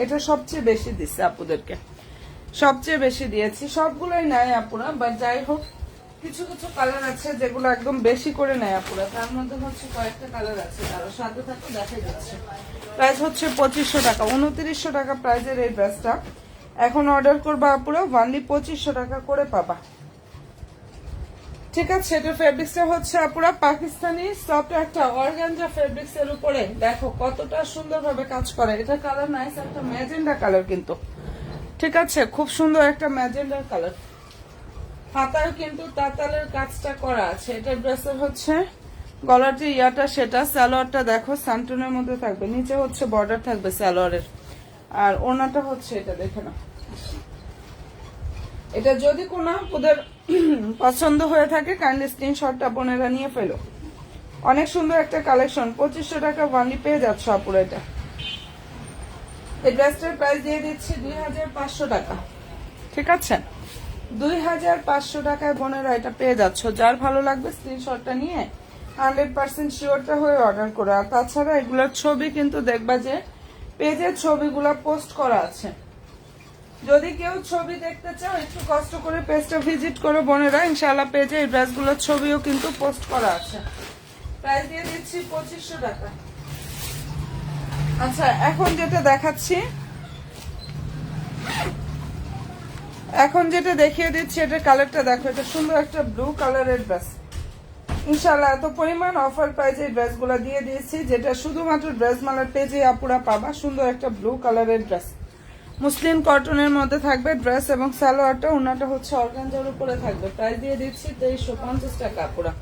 [SPEAKER 1] এটা সবচেয়ে বেশি দিচ্ছে আপুদেরকে, সবচেয়ে বেশি দিয়েছি। সবগুলোই নেয় আপুরা, বাট যাই হোক কিছু কিছু কালার আছে যেগুলো একদম বেশি করে নেয় আপুরা। তার মধ্যে হচ্ছে কয়েকটা কালার আছে, তারও সাথে থাকতে দেখা যাচ্ছে। প্রাইস হচ্ছে 2500 টাকা। 2900 টাকা প্রাইজের এই ড্রেসটা এখন অর্ডার করবা আপুরা অনলি 2500 টাকা করে পাবা। ঠিক আছে, এটা ফেব্রিক্সটা হচ্ছে আপুরা পাকিস্তানি সফট একটা অর্গানজা ফেব্রিক্স এর উপরে। দেখো কতটা সুন্দরভাবে কাজ করে। এটা কালার নাইস একটা ম্যাজেন্ডা কালার কিন্তু। ঠিক আছে, খুব সুন্দর একটা ম্যাজেন্ডার কালার। হাতায় কিন্তু তাতালের কাজটা করা আছে। এটা ড্রেসের হচ্ছে গলার যে ইয়াটা, সেটা সালোয়ারটা দেখো স্যান্টনের মধ্যে থাকবে, নিচে হচ্ছে বর্ডার থাকবে সালোয়ারের। আর ওনাটা হচ্ছে এটা, দেখে না। এটা যদি কোনো ওদের পছন্দ হয়ে থাকে কাইন্ডলি স্ক্রিনশটটা বোনেরা নিয়ে ফেলো। অনেক সুন্দর একটা কালেকশন, 2500 টাকা ওয়ানলি পেয়ে যাচ্ছ আপুরা। এটা এই ড্রেসটার প্রাইস দিয়ে দিচ্ছি 2500 টাকা। ঠিক আছে, 2500 টাকায় বোনেরা এটা পেয়ে যাচ্ছ। যার ভালো লাগবে স্ক্রিনশটটা নিয়ে 100% শিওরটা হয়ে অর্ডার করো। আর তাছাড়া এগুলোর ছবি কিন্তু দেখবা যে পেজের ছবিগুলো পোস্ট করা আছে। যদি কেউ ছবি দেখতে চাও একটু কষ্ট করে পেজটা ভিজিট করো বোনেরা, ইনশাআল্লাহ পেজে এই ড্রেসগুলোর ছবিও কিন্তু পোস্ট করা আছে। প্রাইস দিয়ে দিচ্ছি 2500 টাকা। আচ্ছা, এখন যেটা দেখাচ্ছি, এখন যেটা দেখিয়ে দিচ্ছি, এটা কালারটা দেখো। এটা সুন্দর একটা ব্লু কালারের ড্রেস। ইনশাআল্লাহ এত পরিমাণ অফার প্রাইজে ড্রেসগুলো দিয়ে দিয়েছি, যেটা শুধুমাত্র ড্রেস মালার পেজে আপুরা পাবা। সুন্দর একটা ব্লু কালারের ড্রেস, মুসলিম কটনের মধ্যে থাকবে ড্রেস, এবং সালোয়ারটা ওনাটা হচ্ছে অর্গানজার উপরে থাকবে। প্রাইস দিয়ে দিচ্ছি 2350 টাকা আপুরা।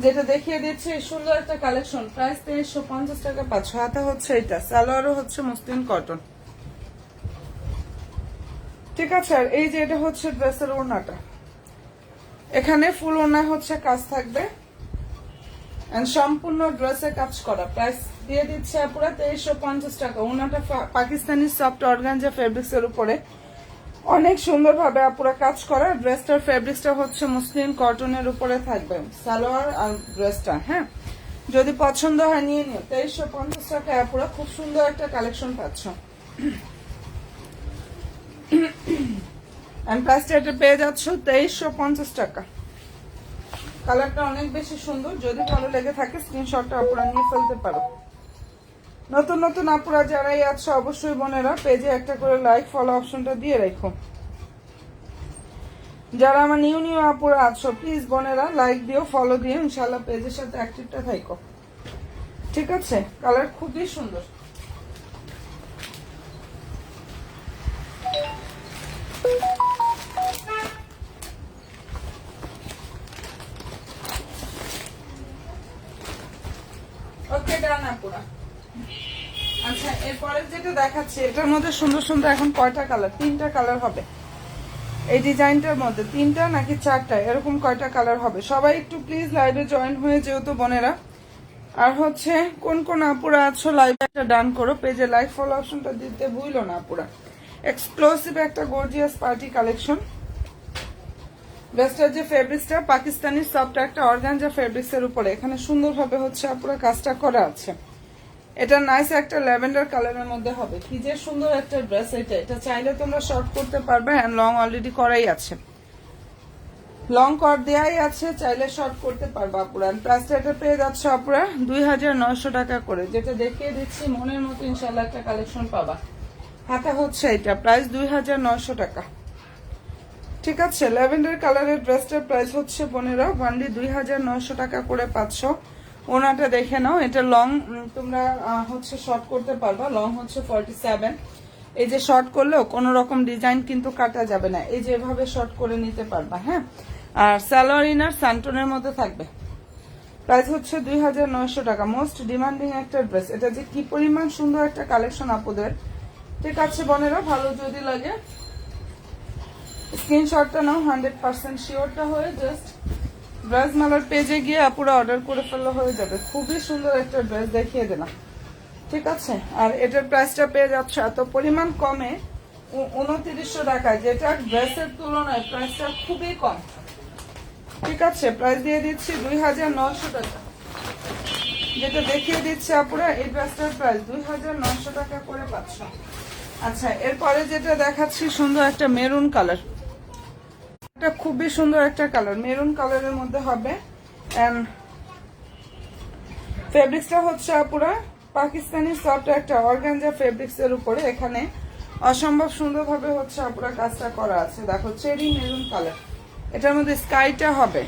[SPEAKER 1] যেটা দেখিয়ে দিচ্ছি এই সুন্দর একটা কালেকশন, প্রাইস 2350 টাকা পাচ্ছ। হাতে হচ্ছে এটা, সালোয়ারও হচ্ছে মুসলিম কটন। ঠিক আছে, আর এই যে এটা হচ্ছে ড্রেসের ওড়নাটা, এখানে ফুল ওড়না হচ্ছে কাজ থাকবে, সম্পূর্ণ ড্রেসে কাজ করা। প্রাইস দিয়ে দিচ্ছে আপুরা 2350 টাকা। ওড়নাটা পাকিস্তানি সফট অর্গানজা ফেব্রিক্স এর উপরে অনেক সুন্দর ভাবে আপুরা কাজ করা। ড্রেসটার ফেব্রিক্সটা হচ্ছে মুসলিম কটনের উপরে থাকবে, সালোয়ার আর ড্রেসটা। হ্যাঁ, যদি পছন্দ হয় নিয়ে নিও। 2350 টাকা আপুরা খুব সুন্দর একটা কালেকশন পাচ্ছ। এন্ড প্রাইসটা এটা পেয়ে যাচ্ছ 2350 টাকা। কালারটা অনেক বেশি সুন্দর, যদি ভালো লেগে থাকে স্ক্রিনশটটা আপুরা নিয়ে ফেলতে পারো। নতুন নতুন আপুরা যারাই আছো অবশ্যই বোনেরা পেজে একটা করে লাইক ফলো অপশনটা দিয়ে রেখো। যারা আমার নিউ নিউ আপুরা আছো প্লিজ বোনেরা লাইক দিও, ফলো দিও, ইনশাআল্লাহ পেজের সাথে অ্যাক্টিভটা থাকো, ঠিক আছে? কালার খুবই সুন্দর। ওকে ডান আপুরা। আচ্ছা এরপরে যেটা দেখাচ্ছি এটার মধ্যে সুন্দর সুন্দর এখন কয়টা কালার? 3টা কালার হবে এই ডিজাইনটার মধ্যে, 3টা নাকি 4টা এরকম কয়টা কালার হবে। সবাই একটু প্লিজ লাইভে জয়েন হয়ে যেহেতু বোনেরা। আর হচ্ছে কোন কোন আপুরা আছো লাইভে একটা ডান করো, পেজে লাইক ফলো অপশনটা দিতে ভুলো না আপুরা। এক্সক্লুসিভ একটা গর্জিয়াস পার্টি কালেকশন। ড্রেসটার যে ফেব্রিক্সটা পাকিস্তানি সফট একটা অর্গানজা ফেব্রিক্সের উপরে এখানে সুন্দরভাবে হচ্ছে আপুরা কাজটা করা আছে। এটা নাইস একটা ল্যাভেন্ডার কালারের মধ্যে হবে। কি যে সুন্দর একটা ড্রেস এটা, এটা চাইলে তোমরা শর্ট করতে পারবে, এন্ড লং অলরেডি করাই আছে, লং কট দেয়াই আছে, চাইলে শর্ট করতে পারবে আপুরা। প্রাইসটা এটা পেয়ে যাচ্ছে আপুরা 2900 টাকা করে, যেটা দেখিয়ে দিচ্ছি মনের মতো ইনশাল্লাহ একটা কালেকশন পাবা। হাতা হচ্ছে এটা, প্রাইস 2900 টাকা, ঠিক আছে? ল্যাভেন্ডার কালারের ড্রেসটার প্রাইস হচ্ছে বোনেরা ওয়ানলি 2900 টাকা করে পাচ্ছ। ওনাটা দেখে নাও, এটা লং তোমরা হচ্ছে শর্ট করতে পারবা, লং হচ্ছে 47। এই যে শর্ট করলেও কোনো রকম ডিজাইন কিন্তু কাটা যাবে না, এই যে এভাবে শর্ট করে নিতে পারবা, হ্যাঁ। আর সালোয়ার ইনার স্যান্টনের মধ্যে থাকবে। প্রাইস হচ্ছে 2900 টাকা। মোস্ট ডিমান্ডিং একটা ড্রেস, এটা যে কি পরিমাণ সুন্দর একটা কালেকশন আপুদের, ঠিক আছে বোনেরা? ভালো যদি লাগে স্ক্রিনশটটা নাও, 100% শিওরটা হয়ে জাস্ট ড্রেস মালার পেজে গিয়ে আপুরা অর্ডার করে ফেললে হয়ে যাবে। খুবই সুন্দর একটা ড্রেস দেখিয়ে দিলাম, ঠিক আছে? আর এটার প্রাইসটা পেয়ে যাচ্ছে এত পরিমাণ কমে 2900 টাকায়, যেটা ড্রেসের তুলনায় প্রাইসটা খুবই কম, ঠিক আছে? প্রাইস দিয়ে দিচ্ছি 2900 টাকা, যেটা দেখিয়ে দিচ্ছে আপুরা এই ড্রেসটার প্রাইস 2900 টাকা করে পাচ্ছ। আচ্ছা এরপরে যেটা দেখাচ্ছি সুন্দর একটা মেরুন কালার, এটা খুবই সুন্দর একটা কালার, মেরুন কালারের মধ্যে হবে। এন্ড ফেব্রিক্সটা হচ্ছে আপুরা পাকিস্তানি সফট একটা অর্গানজা ফেব্রিক্সের উপরে, এখানে অসম্ভব সুন্দরভাবে হচ্ছে আপুরা কাজটা করা আছে। দেখো চেরি মেরুন কালার, এটার মধ্যে স্কাইটা হবে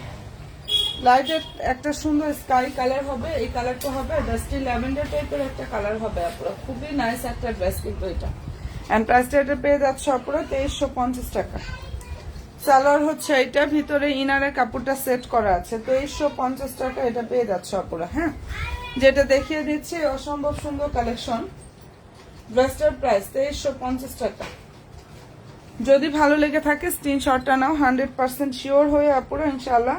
[SPEAKER 1] লাইটের একটা সুন্দর স্কাই কালার হবে, এই কালারটা হবে ডাস্টি ল্যাভেন্ডার টাইপের একটা কালার হবে আপুরা। খুবই নাইস একটা ড্রেস কিন্তু এটা। এন্ড প্রাইসটা এটা পেয়ে যাচ্ছে আপুরা 2350 টাকা। সালোয়ার হচ্ছে এটা, ভিতরে ইনারের কাপড়টা সেট করা আছে, 2350 টাকা এটা পেয়ে যাচ্ছে আপুরা, হ্যাঁ। যেটা দেখিয়ে দিচ্ছি অসম্ভব সুন্দর কালেকশন, ড্রেসটার প্রাইস 2350 টাকা। যদি ভালো লেগে থাকে স্ক্রিনশটটা নাও, 100% শিওর হয়ে আপুরা ইনশাআল্লাহ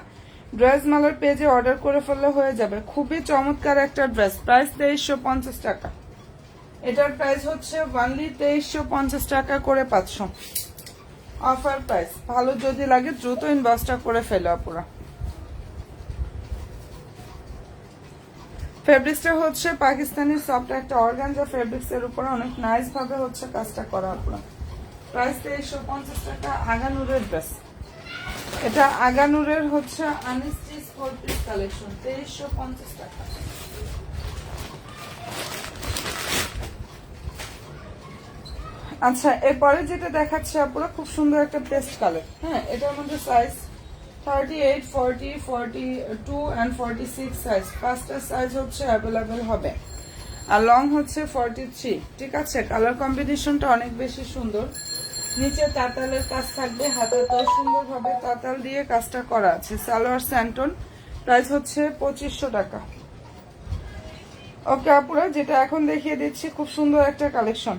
[SPEAKER 1] ড্রেস মালার পেজে অর্ডার করে ফেললে হয়ে যাবে। খুবই চমৎকার একটা ড্রেস, প্রাইস 2350 টাকা। এটার প্রাইস হচ্ছে ওয়ানলি 2350 টাকা করে পাচ্ছ, অফার প্রাইস। ভালো যদি লাগে দ্রুত ইনবক্সটা করে ফেলো আপুরা। ফেব্রিক্সটা হচ্ছে পাকিস্তানি সফট একটা অর্গানজা ফেব্রিক্স এর উপর অনেক নাইস ভাবে হচ্ছে কাজটা করা আপুরা। প্রাইস 2350 টাকা। আগানুরের ড্রেস, এটা আগানুরের হচ্ছে আনস্টিচ 4 পিস কালেকশন, 2350 টাকা। আচ্ছা এরপরে যেটা দেখাচ্ছে আপুরা খুব সুন্দর একটা পেস্ট কালার, হ্যাঁ। এটার মধ্যে সাইজ 38, 40, 42 and 46 সাইজ, পাঁচটা সাইজ হচ্ছে অ্যাভেলেবেল হবে। আর লং হচ্ছে 43, ঠিক আছে? কালার কম্বিনেশনটা অনেক বেশি সুন্দর। নিচে তাতালের কাজ থাকবে, হাতাতেও সুন্দরভাবে তাতাল দিয়ে কাজটা করা আছে। সালোয়ার স্যান্টন, প্রাইস হচ্ছে 2500 টাকা। ওকে আপুরা, যেটা এখন দেখিয়ে দিচ্ছি খুব সুন্দর একটা কালেকশন,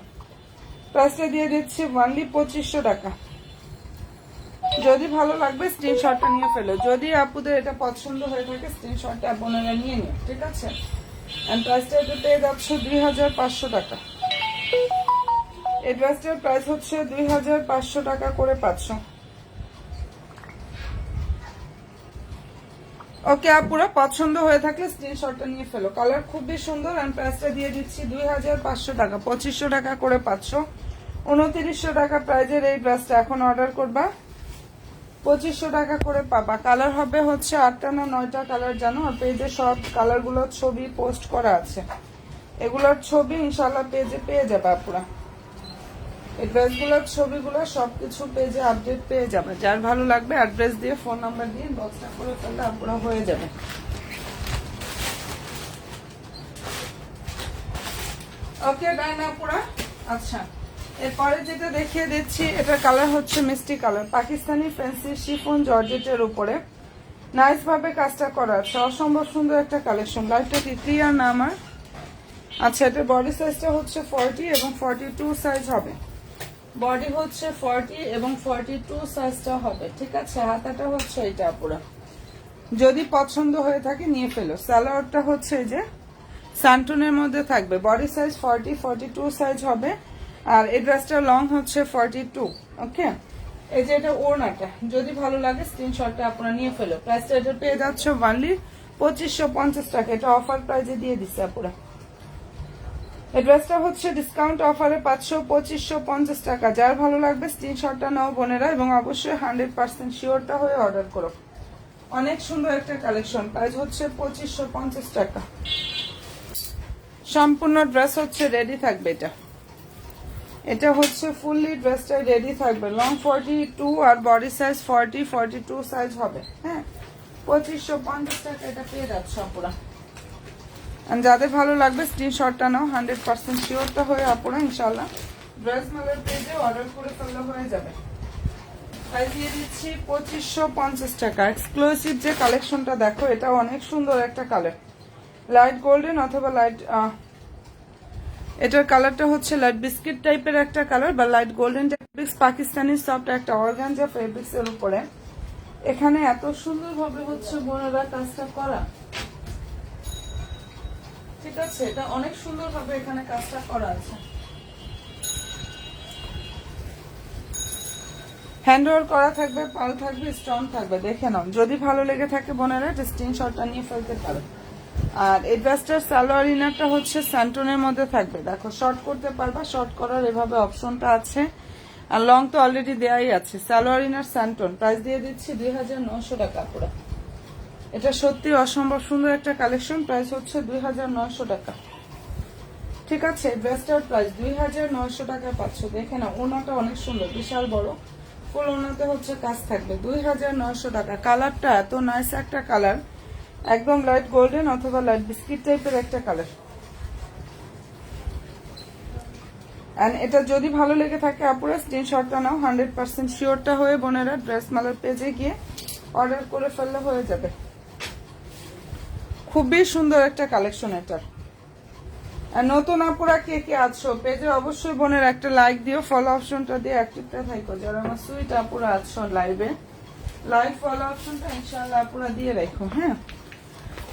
[SPEAKER 1] প্রাইসটা দিয়ে দিচ্ছি ওয়ানলি 2500 টাকা। যদি ভালো লাগবে স্ক্রিনশটটা নিয়ে ফেলো, যদি আপুদের এটা পছন্দ হয়ে থাকে স্ক্রিনশটটা আপনারা নিয়ে নিন, ঠিক আছে? এন্ড প্রাইসটা এটা পেয়ে যাচ্ছে 2500 টাকা। এই ড্রেসটার প্রাইস হচ্ছে 2500 টাকা করে পাচ্ছ। ওকে আপুরা, পছন্দ হয়ে থাকলে স্ক্রিনশটটা নিয়ে ফেলো। কালার খুবই সুন্দর। এন্ড প্রাইসটা দিয়ে দিচ্ছি 2500 টাকা, 2500 টাকা করে পাচ্ছ। 2900 টাকা প্রাইজের এই ড্রেসটা এখন অর্ডার করবা, 2500 টাকা করে পাবা। কালার হবে হচ্ছে 8টা না 9টা কালার জানো, আর পেজে সব কালারগুলোর ছবি পোস্ট করা আছে, এগুলোর ছবি ইনশাল্লাহ পেজে পেয়ে যাবে আপুরা। এই ড্রেসগুলোর ছবিগুলো সবকিছু পেজে আপডেট পেয়ে যাবে। যার ভালো লাগবে অ্যাড্রেস দিয়ে ফোন নাম্বার দিয়ে বক্সটা করে ফেললে আপুরা হয়ে যাবে। ওকে ডান আপুরা। আচ্ছা, এরপরে যেটা দেখিয়ে দিচ্ছি, এটা কালার হচ্ছে মিষ্টি কালার, পাকিস্তানি ফ্যান্সি শিফন জর্জেটের উপরে নাইস ভাবে কাজটা করা আছে, অসম্ভব সুন্দর একটা কালেকশন। লাইফটা কি ক্লিয়ার না আমার? আচ্ছা, এটা বডি সাইজটা হচ্ছে 40 এবং 42 সাইজ হবে, বডি হচ্ছে 40 এবং 42 সাইজটা হবে, ঠিক আছে। হাতাটা হচ্ছে এটা পুরো, যদি পছন্দ হয়ে থাকে নিয়ে ফেলো। সালোয়ারটা হচ্ছে এই যে স্যান্টনের মধ্যে থাকবে, বডি সাইজ 40 42 সাইজ হবে, আর এই ড্রেসটা লং হচ্ছে 42। ওকে, এই যে এটা ওড়নাটা, যদি ভালো লাগে স্ক্রিনশটটা আপনারা নিয়ে ফেলো। প্রাইসটা এটা পেয়ে যাচ্ছ অনলি 2550 টাকা, এটা অফার প্রাইজে দিয়ে দিচ্ছে আপুরা। এই ড্রেসটা হচ্ছে ডিসকাউন্ট অফারে 2550 টাকা। যার ভালো লাগবে স্ক্রিনশটটা নাও বোনেরা, এবং অবশ্যই 100% শিওরটা হয়ে অর্ডার করো। অনেক সুন্দর একটা কালেকশন, প্রাইস হচ্ছে 2550 টাকা। সম্পূর্ণ ড্রেস হচ্ছে রেডি থাকবে, এটা হচ্ছে ফুললি ড্রেসটা রেডি থাকবে, লং 42 আর বডি সাইজ 40 42 সাইজ হবে। হ্যাঁ, 2550 টাকা এটা পেয়ে যাচ্ছে আপুরা। যাদের ভালো লাগবে স্ক্রিনশটটা নাও, 100% শিওরটা হয়ে আপুরা ইনশাল্লাহ ড্রেস মালের পেজে অর্ডার করে ফেললে হয়ে যাবে। প্রাইস দিয়ে দিচ্ছি 2550 টাকা। এক্সক্লুসিভ যে কালেকশনটা দেখো, এটা অনেক সুন্দর একটা কালার, লাইট গোল্ডেন অথবা লাইট, এটার কালারটা হচ্ছে লাইট বিস্কিট টাইপের একটা কালার বা লাইট গোল্ডেন টাইপের, পাকিস্তানি সফট একটা অর্গানজা ফেব্রিক্স এর উপরে। এখানে এত সুন্দর ভাবে হচ্ছে বোনেরা কাজটা করা, ঠিক আছে, এটা অনেক সুন্দর ভাবে এখানে কাজটা করা আছে। হ্যান্ড ওয়ার্ক করা থাকবে, পাল থাকবে, স্টোন থাকবে, দেখে নাও। যদি ভালো লেগে থাকে বোনেরা স্ক্রিনশটটা নিয়ে ফেলতে পারো। আর এই ড্রেসটার সালোয়ার ইনারটা হচ্ছে স্যান্টনের মধ্যে থাকবে, দেখো শর্ট করতে পারবা, শর্ট করার এভাবে অপশনটা আছে, আর লং তো অলরেডি দেয়াই আছে। সালোয়ার ইনার স্যান্টন, প্রাইস দিয়ে দিচ্ছি 2900 টাকা পুরো। এটা সত্যি অসম্ভব সুন্দর একটা কালেকশন, প্রাইস হচ্ছে 2900 টাকা, ঠিক আছে। ড্রেসটার প্রাইস 2900 টাকা পাচ্ছ, দেখে না। ওনাটা অনেক সুন্দর, বিশাল বড় ফুল ওনাতে হচ্ছে কাজ থাকবে, 2900 টাকা। কালারটা এত নাইস একটা কালার, একদম লাইট গোল্ডেন অথবা লাইট বিস্কিট টাইপের একটা কালার। এন্ড এটা যদি ভালো লেগে থাকে আপুরা স্ক্রিনশটটা নাও, 100% শিওরটা হয়ে বোনেরা ড্রেস মালার পেজে গিয়ে অর্ডার করে ফেললে হয়ে যাবে। খুবই সুন্দর একটা কালেকশন এটার। আর নতুন আপুরা কে কে আছো পেজে অবশ্যই বোনের একটা লাইক দিও, ফলো অপশনটা দিয়ে অ্যাক্টিভটা থাকো। যারা আমার সুইট আপুরা আছো লাইভে, লাইভ ফলো অপশনটা ইনশাআল্লাহ আপুরা দিয়ে রাখো। হ্যাঁ,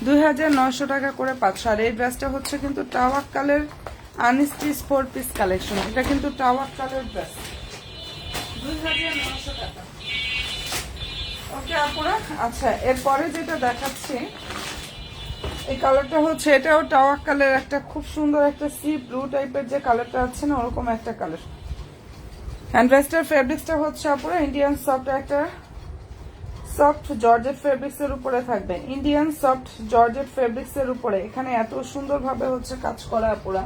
[SPEAKER 1] 2900 টাকা করে পাচ্ছ। আর এই ড্রেসটা হচ্ছে কিন্তু টাওয়াক্কালের আনস্টিচ 4 পিস কালেকশন, এটা কিন্তু টাওয়াক্কালের ড্রেস, 2900 টাকা। ওকে আপুরা। আচ্ছা, এরপরে যেটা দেখাচ্ছি এই কালারটা হচ্ছে, এটাও টাওয়াক্কালের একটা খুব সুন্দর একটা সি ব্লু টাইপের যে কালারটা আছে না, ওরকম একটা কালার। হ্যান্ড ড্রেসটার ফেব্রিক্সটা হচ্ছে আপুরা ইন্ডিয়ান সফট একটা সফট জর্জেট ফেব্রিক্স এর উপরে থাকবে, ইন্ডিয়ান সফট জর্জেট ফেব্রিক্স এর উপরে। এখানে এত সুন্দর ভাবে হচ্ছে কাজ করা পুরা।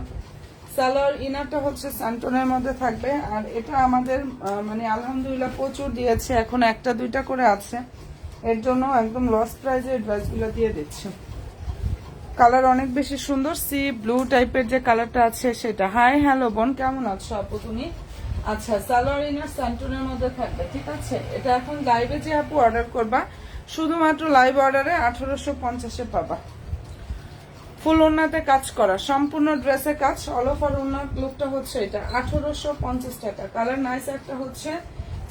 [SPEAKER 1] সালোয়ার ইনারটা হচ্ছে স্যান্টনের মধ্যে থাকবে, আর এটা আমাদের মানে আলহামদুলিল্লাহ প্রচুর দিয়েছে, এখন একটা দুইটা করে আছে, এর জন্য একদম লস প্রাইজে ড্রেসগুলো দিয়ে দিচ্ছে। কালার অনেক বেশি সুন্দর, সি ব্লু টাইপের যে কালারটা আছে সেটা। হাই হ্যালো বোন, কেমন আছো আপু তুমি? আচ্ছা, সালোয়ার ইনার স্যান্টনের মধ্যে থাকবে, ঠিক আছে। এটা এখন লাইভে যে আপু অর্ডার করবা, শুধুমাত্র লাইভ অর্ডারে 1850-এ পাবা। ফুল ওড়নাতে কাজ করা, সম্পূর্ণ ড্রেসে কাজ, অল ওভার ওড়নার লুকটা হচ্ছে এটা, 1850 টাকা। কালার নাইস একটা হচ্ছে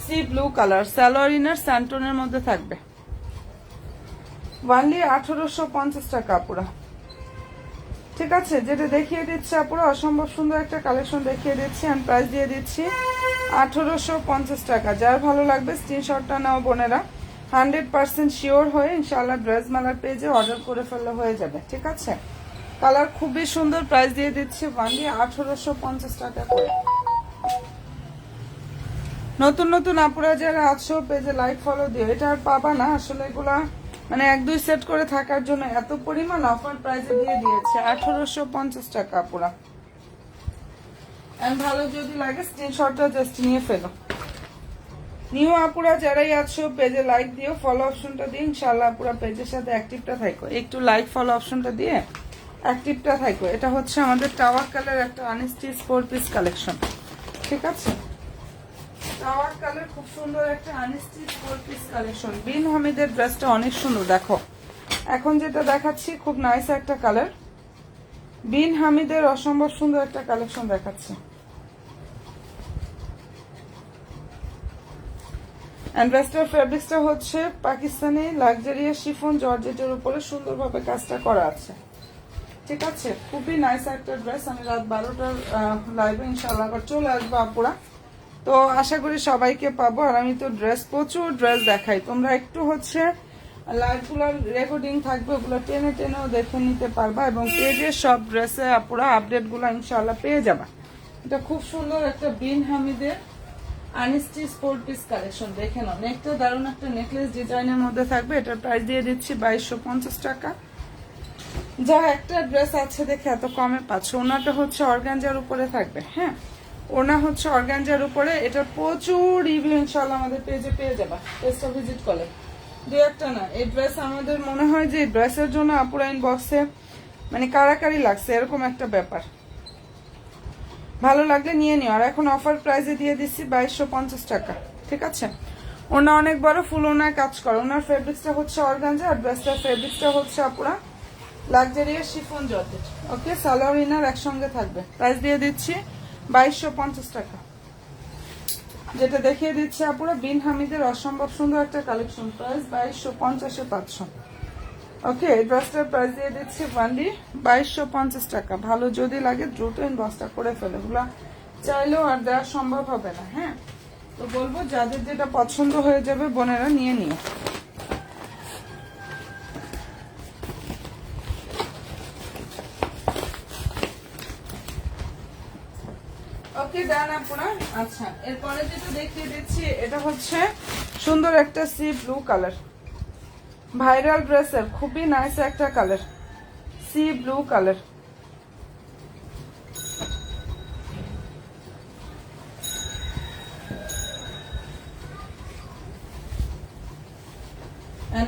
[SPEAKER 1] sea blue colour, salwar inner স্যান্টনের মধ্যে থাকবে, ওয়ানলি 1850 টাকা আপুরা, ঠিক আছে। যেটা দেখিয়ে দিচ্ছে আপুরা অসম্ভব সুন্দর একটা কালেকশন দেখিয়ে দিচ্ছি, আমি প্রাইস দিয়ে দিচ্ছি 1850 টাকা। যার ভালো লাগবে স্ক্রিনশটটা নাও বোনেরা, 100% শিওর হয়ে ইনশাআল্লাহ ড্রেস মালার পেজে অর্ডার করে ফেললে হয়ে যাবে, ঠিক আছে। কালার খুবই সুন্দর, প্রাইস দিয়ে দিচ্ছি অনলি 1850 টাকা করে। নতুন নতুন আপুরা যারা আছো পেজে লাইক ফলো দিও, এটা আর পাবা না আসলে, এগুলা মানে 1-2 সেট করে থাকার জন্য এত পরিমাণ অফার প্রাইসে দিয়ে দিয়েছে 1850 টাকা আপুরা। এন্ড ভালো যদি লাগে স্ক্রিনশটটা জাস্ট নিয়ে ফেলো। নিউ আপুরা যারাই আছো পেজে লাইক দিও, ফলো অপশনটা দিন, ইনশাআল্লাহ আপুরা পেজের সাথে অ্যাক্টিভটা থাকো, একটু লাইক ফলো অপশনটা দিয়ে অ্যাক্টিভটা থাকো। এটা হচ্ছে আমাদের টাওয়ার কালার একটা আনস্টিচ 4 পিস কালেকশন, ঠিক আছে? টাওয়ার কালার খুব সুন্দর একটা আনস্টিচ 4 পিস কালেকশন। বিন হামিদের ড্রেসটা অনেক সুন্দর, দেখো এখন যেটা দেখাচ্ছি খুব নাইস একটা কালার। বিন হামিদের অসম্ভব সুন্দর একটা কালেকশন দেখাচ্ছে। এন্ড ড্রেসটার ফেব্রিক্সটা হচ্ছে পাকিস্তানি লাক্সারিয়াস শিফন জর্জেটের উপরে সুন্দরভাবে কাজটা করা আছে, ঠিক আছে? খুবই নাইস একটা ড্রেস। আমি রাত 12টার লাইভে ইনশাআল্লাহ আবার চলে আসবো আপুরা, তো আশা করি সবাইকে পাবো। আর আমি তো প্রচুর ড্রেস দেখাই, তোমরা একটু হচ্ছে লাইভগুলোর রেকর্ডিং থাকবে, ওগুলো টেনে টেনেও দেখে নিতে পারবা এবং পেজে সব ড্রেসে আপুরা আপডেটগুলো ইনশাআল্লাহ পেয়ে যাবা। এটা খুব সুন্দর একটা বিন হামিদের আনস্টিচ 4 পিস কালেকশন, দেখে নাও। নেকটা দারুণ একটা নেকলেস ডিজাইনের মধ্যে থাকবে, এটার প্রাইস দিয়ে দিচ্ছি 2250 টাকা। যা একটা ড্রেস আছে দেখে এত কমে পাচ্ছ। ওনাটা হচ্ছে অর্গানজার উপরে থাকবে, হ্যাঁ ওনা হচ্ছে অর্গানজার উপরে। এটা প্রচুর রিভিউ ইনশাআল্লাহ আমাদের পেজে পেয়ে যাবা, পেজটা ভিজিট করলে। দু একটা না, এই ড্রেস আমাদের মনে হয় যে ড্রেসের জন্য আপুরা ইনবক্সে মানে কারাকারি লাগছে, এরকম একটা ব্যাপার। ভালো লাগলে নিয়ে নিও। আর এখন অফার প্রাইসে দিয়ে দিচ্ছি 2250 টাকা, ঠিক আছে? ওনা অনেক বড় ফুল ওনায় কাজ করে, ওনার ফেব্রিক্সটা হচ্ছে অর্গানজা আর ড্রেসটার ফেব্রিক্সটা হচ্ছে আপুরা লাক্সারিয়াস শিফন জর্জেট। ওকে, সালোয়ার ইনার একসঙ্গে থাকবে। প্রাইস দিয়ে দিচ্ছি 2250 টাকা। যেটা দেখিয়ে দিচ্ছে আপুরা বিন হামিদের অসম্ভব সুন্দর একটা কালেকশন, প্রাইস 2250 এ পাচ্ছ। ওকে, এই ড্রেসটার প্রাইস দিয়ে দিচ্ছি ওয়ানলি 2250 টাকা। ভালো যদি লাগে দ্রুত ইনবক্সটা করে ফেলে, এগুলো চাইলেও আর দেওয়া সম্ভব হবে না, হ্যাঁ? তো বলবো যাদের যেটা পছন্দ হয়ে যাবে বোনেরা নিয়ে নিও। ওকে ডান আপনার। আচ্ছা, এরপরে যেটা দেখিয়ে দিচ্ছি এটা হচ্ছে সুন্দর একটা সি ব্লু কালার, ভাইরাল ড্রেসের খুবই নাইস একটা কালার, সি ব্লু কালার।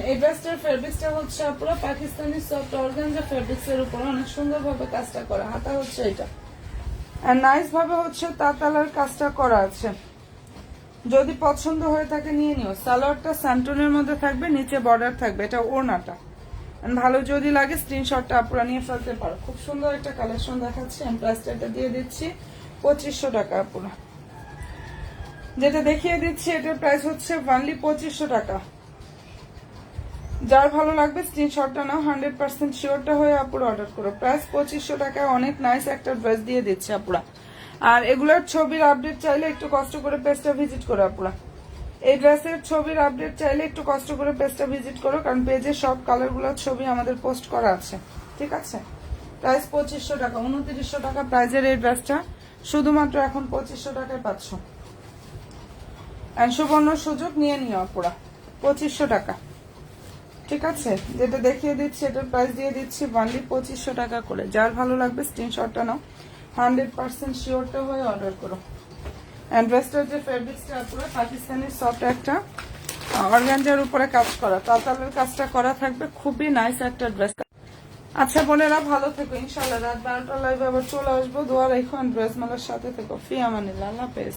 [SPEAKER 1] এই ড্রেসটার ফেব্রিক্সটা হচ্ছে পুরো পাকিস্তানি সফট অর্গানজা ফেব্রিক্সের উপর অনেক সুন্দরভাবে কাজটা করা। হাতা হচ্ছে এটা আর নাইস ভাবে হচ্ছে তাতালার কাজটা করা আছে। যদি পছন্দ হয়ে থাকে নিয়ে নিও। সালোয়ারটা স্যান্টনের মধ্যে থাকবে, নিচে বর্ডার থাকবে, এটা ওড়নাটা। ভালো যদি লাগে স্ক্রিনশটটা আপনারা নিয়ে ফেলতে পারো। খুব সুন্দর একটা কালেকশন দেখাচ্ছি। আমি প্রাইসটা এটা দিয়ে দিচ্ছি 2500 টাকা আপুরা। যেটা দেখিয়ে দিচ্ছি এটার প্রাইস হচ্ছে অনলি 2500 টাকা। যার ভালো লাগবে স্ক্রিনশটটা নাও, 100% শিওরটা হয়ে আপুরা অর্ডার করো। প্রাইস 2500 টাকায় অনেক নাইস একটা ড্রেস দিয়ে দিচ্ছে আপুরা। আর এগুলোর ছবির আপডেট চাইলে একটু কষ্ট করে পেজটা ভিজিট করো আপুরা। এই ড্রেসের ছবির আপডেট চাইলে একটু কষ্ট করে পেজটা ভিজিট করো, কারণ পেজে সব কালারগুলোর ছবি আমাদের পোস্ট করা আছে, ঠিক আছে? প্রাইস 2500 টাকা, 2900 টাকা প্রাইজের এই ড্রেসটা শুধুমাত্র এখন 2500 টাকায় পাচ্ছ। সুবর্ণ সুযোগ নিয়ে নিও আপুরা, 2500 টাকা, ঠিক আছে? যেটা দেখিয়ে দিচ্ছি এটার প্রাইস দিয়ে দিচ্ছি অনলি 2500 টাকা করে। যার ভালো লাগবে স্ক্রিনশটটা নাও, 100% শিওরটা হয়ে অর্ডার করো। ড্রেসটার যে ফেব্রিক্সটা পুরো পাকিস্তানি সফট একটা অর্গানজার উপরে কাজ করা, তাতালের কাজটা করা থাকবে, খুবই নাইস একটা ড্রেস। আচ্ছা বোনেরা ভালো থেকো, ইনশাআল্লাহ রাত 12টা লাইভে আবার চলে আসবো। দোয়া রাখো, ড্রেস মেলার সাথে থেকো। ফি আমানিল্লাহ, আল্লাহ হাফেজ।